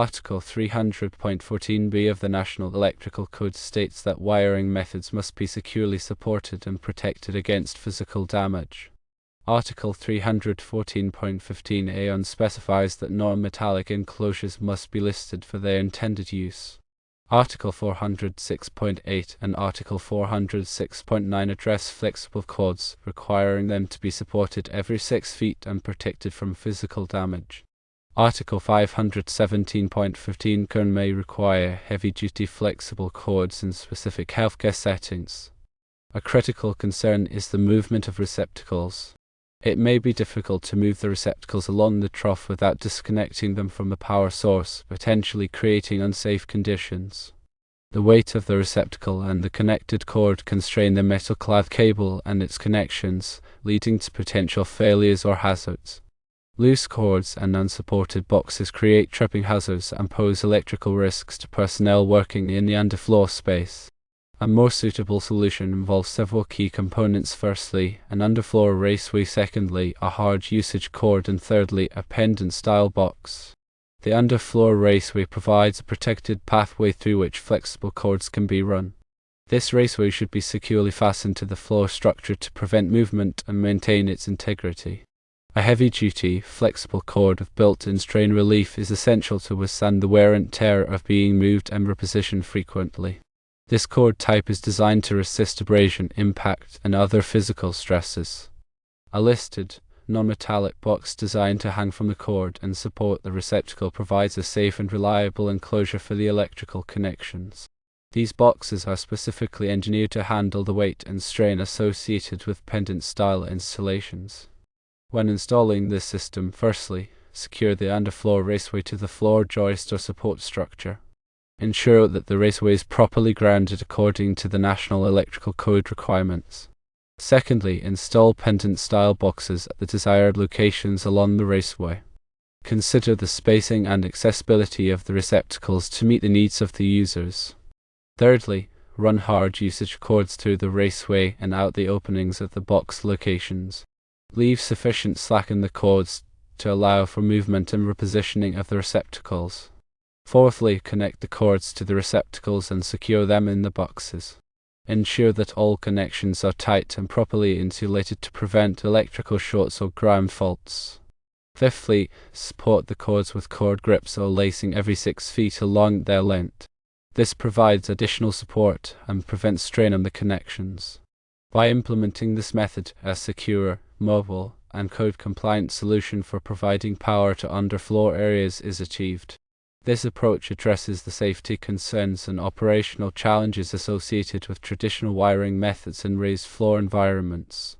Article 300.14b of the National Electrical Code states that wiring methods must be securely supported and protected against physical damage. Article 314.15a specifies that non-metallic enclosures must be listed for their intended use. Article 406.8 and Article 406.9 address flexible cords, requiring them to be supported every 6 feet and protected from physical damage. Article 517.15 may require heavy-duty flexible cords in specific healthcare settings. A critical concern is the movement of receptacles. It may be difficult to move the receptacles along the trough without disconnecting them from the power source, potentially creating unsafe conditions. The weight of the receptacle and the connected cord can strain the metal-clad cable and its connections, leading to potential failures or hazards. Loose cords and unsupported boxes create tripping hazards and pose electrical risks to personnel working in the underfloor space. A more suitable solution involves several key components. Firstly, an underfloor raceway. Secondly, a hard usage cord. And thirdly, a pendant-style box. The underfloor raceway provides a protected pathway through which flexible cords can be run. This raceway should be securely fastened to the floor structure to prevent movement and maintain its integrity. A heavy-duty, flexible cord with built-in strain relief is essential to withstand the wear and tear of being moved and repositioned frequently. This cord type is designed to resist abrasion, impact, and other physical stresses. A listed, non-metallic box designed to hang from the cord and support the receptacle provides a safe and reliable enclosure for the electrical connections. These boxes are specifically engineered to handle the weight and strain associated with pendant-style installations. When installing this system, firstly, secure the underfloor raceway to the floor joist or support structure. Ensure that the raceway is properly grounded according to the National Electrical Code requirements. Secondly, install pendant-style boxes at the desired locations along the raceway. Consider the spacing and accessibility of the receptacles to meet the needs of the users. Thirdly, run hard usage cords through the raceway and out the openings of the box locations. Leave sufficient slack in the cords to allow for movement and repositioning of the receptacles. Fourthly, connect the cords to the receptacles and secure them in the boxes. Ensure that all connections are tight and properly insulated to prevent electrical shorts or ground faults. Fifthly, support the cords with cord grips or lacing every 6 feet along their length. This provides additional support and prevents strain on the connections. By implementing this method, a secure, mobile, and code-compliant solution for providing power to underfloor areas is achieved. This approach addresses the safety concerns and operational challenges associated with traditional wiring methods in raised floor environments.